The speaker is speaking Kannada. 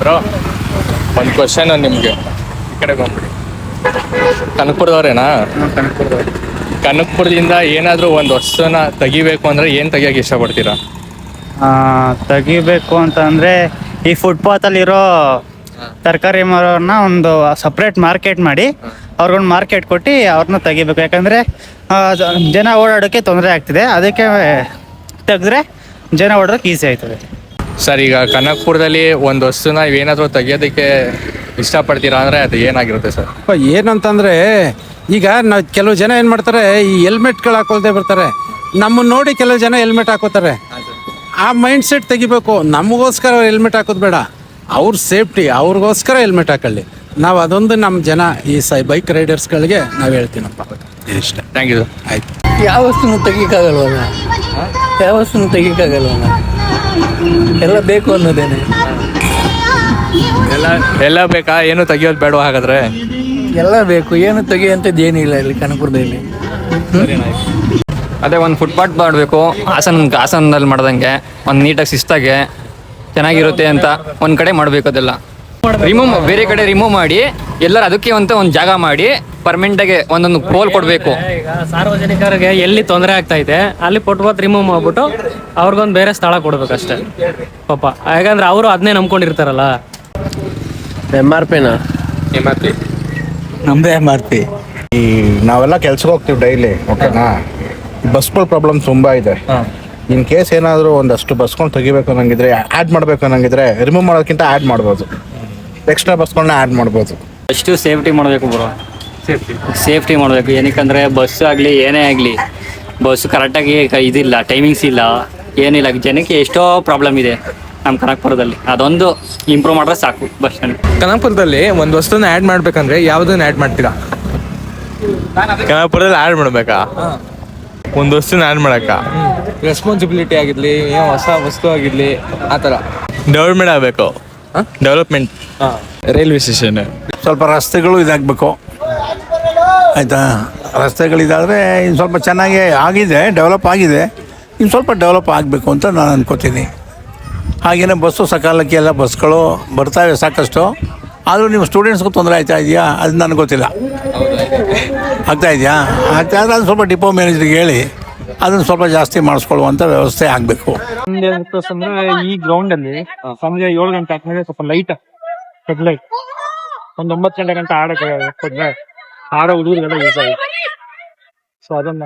ಬ್ರೋ, ಒಂದು ಕ್ವಶನ್ ನಿಮಗೆ. ಈ ಕಡೆ ಬಂದ್ಬಿಡಿ. ಕನಕಪುರದವ್ರೇನಾ? ಕನಕಪುರದಿಂದ ಏನಾದರೂ ಒಂದು ವಸ್ತುನ ತೆಗಿಬೇಕು ಅಂದರೆ ಏನು ತೆಗಿಯೋಕೆ ಇಷ್ಟಪಡ್ತೀರಾ? ತೆಗಿಬೇಕು ಅಂತಂದರೆ ಈ ಫುಟ್ಪಾತಲ್ಲಿರೋ ತರಕಾರಿ ಮಾರೋರನ್ನ ಒಂದು ಸಪ್ರೇಟ್ ಮಾರ್ಕೆಟ್ ಮಾಡಿ ಅವ್ರಿಗೊಂದು ಮಾರ್ಕೆಟ್ ಕೊಟ್ಟು ಅವ್ರನ್ನ ತೆಗಿಬೇಕು. ಯಾಕಂದರೆ ಜನ ಓಡಾಡೋಕ್ಕೆ ತೊಂದರೆ ಆಗ್ತಿದೆ. ಅದಕ್ಕೆ ತೆಗೆದ್ರೆ ಜನ ಓಡೋದಕ್ಕೆ ಈಸಿ ಆಯ್ತದೆ. ಸರ್, ಈಗ ಕನಕಪುರದಲ್ಲಿ ಒಂದು ವಸ್ತುನ ಏನಾದರೂ ತೆಗಿಯೋದಕ್ಕೆ ಇಷ್ಟಪಡ್ತೀರಾ ಅಂದರೆ ಅದು ಏನಾಗಿರುತ್ತೆ ಸರ್? ಏನಂತಂದರೆ ಈಗ ನಾವು ಕೆಲವು ಜನ ಏನು ಮಾಡ್ತಾರೆ, ಈ ಹೆಲ್ಮೆಟ್ಗಳು ಹಾಕೊಳ್ದೆ ಬರ್ತಾರೆ. ನಮ್ಮನ್ನು ನೋಡಿ ಕೆಲವು ಜನ ಹೆಲ್ಮೆಟ್ ಹಾಕೋತಾರೆ. ಆ ಮೈಂಡ್ ಸೆಟ್ ತೆಗಿಬೇಕು. ನಮಗೋಸ್ಕರ ಅವ್ರು ಹೆಲ್ಮೆಟ್ ಹಾಕೋದು ಬೇಡ, ಅವ್ರ ಸೇಫ್ಟಿ ಅವ್ರಿಗೋಸ್ಕರ ಹೆಲ್ಮೆಟ್ ಹಾಕೊಳ್ಳಿ. ನಾವು ಅದೊಂದು ನಮ್ಮ ಜನ ಈ ಬೈಕ್ ರೈಡರ್ಸ್ಗಳಿಗೆ ನಾವು ಹೇಳ್ತೀನಪ್ಪ. ಇಷ್ಟ. Thank you. ಆಯ್ತು. ಯಾವ ವಸ್ತುನು ತೆಗಿಯಕ್ಕಾಗಲ್ವಲ್ಲ, ಯಾವ ವಸ್ತುನು ತೆಗಿಯಕ್ಕಾಗಲ್ವಲ್ಲ, ಎಲ್ಲ ಬೇಕು ಅನ್ನೋದೇನೆ. ಎಲ್ಲ ಬೇಕಾ? ಏನು ತೆಗಿಯೋದು ಬೇಡ ಹಾಗಾದ್ರೆ? ಎಲ್ಲ ಬೇಕು, ಏನು ತೆಗಿಯೋಂಥದ್ದು ಏನಿಲ್ಲ ಇಲ್ಲಿ ಕನಕಪುರದಲ್ಲಿ. ಅದೇ ಒಂದು ಫುಟ್ಪಾತ್ ಮಾಡಬೇಕು, ಹಾಸನದಲ್ಲಿ ಮಾಡ್ದಂಗೆ ಒಂದು ನೀಟಾಗಿ ಶಿಸ್ತಾಗೆ ಚೆನ್ನಾಗಿರುತ್ತೆ ಅಂತ ಒಂದು ಕಡೆ ಮಾಡಬೇಕು. ಅದೆಲ್ಲ ಬೇರೆ ಕಡೆ ರಿಮೂವ್ ಮಾಡಿ ಎಲ್ಲರೂ ಅದಕ್ಕೆ ಅಂತ ಒಂದು ಜಾಗ ಮಾಡಿ ಪರ್ಮನೆಂಟಾಗಿ ಒಂದೊಂದು ಪೋಲ್ ಕೊಡಬೇಕು. ಈಗ ಸಾರ್ವಜನಿಕರಿಗೆ ಎಲ್ಲಿ ತೊಂದರೆ ಆಗ್ತಾ ಇದೆ ಅಲ್ಲಿ ಫುಟ್ಪಾತ್ ರಿಮೂವ್ ಮಾಡ್ಬಿಟ್ಟು ಅವ್ರಿಗೊಂದು ಬೇರೆ ಸ್ಥಳ ಕೊಡ್ಬೇಕಷ್ಟೇ ಪಾಪ. ಯಾಕಂದ್ರೆ ಅವರು ಅದನ್ನೇ ನಂಬ್ಕೊಂಡಿರ್ತಾರಲ್ಲ. MRPನಾ? ನಮ್ಮದೇ MRP. ಈ ನಾವೆಲ್ಲ ಕೆಲ್ಸಕ್ಕೆ ಹೋಗ್ತೀವಿ ಡೈಲಿ, ಓಕೆನಾ? ಬಸ್ಗಳ ಪ್ರಾಬ್ಲಮ್ ತುಂಬ ಇದೆ. ಇನ್ ಕೇಸ್ ಏನಾದರೂ ಒಂದಷ್ಟು ಬಸ್ಕೊಂಡು ತೆಗಿಬೇಕು ಅನ್ನಂಗಿದ್ರೆ, ಆ್ಯಡ್ ಮಾಡಬೇಕು ಅನ್ನಂಗಿದ್ರೆ ರಿಮೂವ್ ಮಾಡೋದಕ್ಕಿಂತ ಆ್ಯಡ್ ಮಾಡ್ಬೋದು. ಎಕ್ಸ್ಟ್ರಾ ಬಸ್ಗಳನ್ನ ಆ್ಯಡ್ ಮಾಡ್ಬೋದು. ಅಷ್ಟು ಸೇಫ್ಟಿ ಮಾಡಬೇಕು ಬ್ರೋ, ಸೇಫ್ಟಿ ಮಾಡಬೇಕು. ಏನಕ್ಕಂದರೆ ಬಸ್ ಆಗಲಿ ಏನೇ ಆಗಲಿ, ಬಸ್ ಕರೆಕ್ಟಾಗಿ ಇದಿಲ್ಲ, ಟೈಮಿಂಗ್ಸ್ ಇಲ್ಲ, ಏನಿಲ್ಲ. ಜನಕ್ಕೆ ಎಷ್ಟೋ ಪ್ರಾಬ್ಲಮ್ ಇದೆ ನಮ್ಮ ಕನಕಪುರದಲ್ಲಿ. ಅದೊಂದು ಇಂಪ್ರೂವ್ ಮಾಡಿದ್ರೆ ಸಾಕು ಬಸ್ ಸ್ಟ್ಯಾಂಡ್. ಕನಕಪುರದಲ್ಲಿ ಒಂದು ವಸ್ತುನ ಆ್ಯಡ್ ಮಾಡ್ಬೇಕಂದ್ರೆ ಯಾವುದನ್ನ ಆ್ಯಡ್ ಮಾಡ್ತೀರಾ? ಕನಕಪುರದಲ್ಲಿ ಆ್ಯಡ್ ಮಾಡಬೇಕಾ? ಒಂದು ವಸ್ತುನ ಆ್ಯಡ್ ಮಾಡೋಕ್ಕಾ? ರೆಸ್ಪಾನ್ಸಿಬಿಲಿಟಿ ಆಗಿರಲಿ, ಹೊಸ ವಸ್ತು ಆಗಿರಲಿ, ಆ ಥರ ಡೆವಲಪ್ಮೆಂಟ್ ಆಗಬೇಕು. ಡೆವಲಪ್ಮೆಂಟ್. ರೈಲ್ವೆ ಸ್ಟೇಷನ್ ಸ್ವಲ್ಪ ರಸ್ತೆಗಳು ಇದಾಗಬೇಕು, ಆಯಿತಾ? ರಸ್ತೆಗಳಿದಾದರೆ ಇನ್ನು ಸ್ವಲ್ಪ ಚೆನ್ನಾಗಿ ಆಗಿದೆ, ಡೆವಲಪ್ ಆಗಿದೆ. ಇನ್ನು ಸ್ವಲ್ಪ ಡೆವಲಪ್ ಆಗಬೇಕು ಅಂತ ನಾನು ಅನ್ಕೋತೀನಿ. ಹಾಗೆಯೇ ಬಸ್ಸು ಸಕಾಲಕ್ಕೆ ಎಲ್ಲ ಬಸ್ಗಳು ಬರ್ತಾವೆ ಸಾಕಷ್ಟು. ಆದರೂ ನೀವು ಸ್ಟೂಡೆಂಟ್ಸ್ಗೂ ತೊಂದರೆ ಆಗ್ತಾ ಇದೆಯಾ ಅದು ನನಗೆ ಗೊತ್ತಿಲ್ಲ. ಆಗ್ತಾ ಇದೆಯಾ? ಆಗ್ತಾ ಇದ್ರೆ ಅದು ಸ್ವಲ್ಪ ಡಿಪೋ ಮ್ಯಾನೇಜರ್ಗೆ ಹೇಳಿ ಅದನ್ನು ಸ್ವಲ್ಪ ಜಾಸ್ತಿ ಮಾಡಿಸ್ಕೊಳ್ಳುವಂಥ ವ್ಯವಸ್ಥೆ ಆಗಬೇಕು. ಅಂದ್ರೆ ಈ ಗ್ರೌಂಡ್ ಅಲ್ಲಿ ಸಂಜೆ 7 ಗಂಟೆ ಆದ್ಮೇಲೆ ಸ್ವಲ್ಪ ಲೈಟ್ ಹೆಡ್ಲೈಟ್ ಒಂದು 9 ಗಂಟೆ ಗಂಟೆ ಆಡೋ ಹುಡುಗರಿಗೆಲ್ಲ ಯೂಸ್ ಆಗಿದೆ. ಸೊ ಅದನ್ನ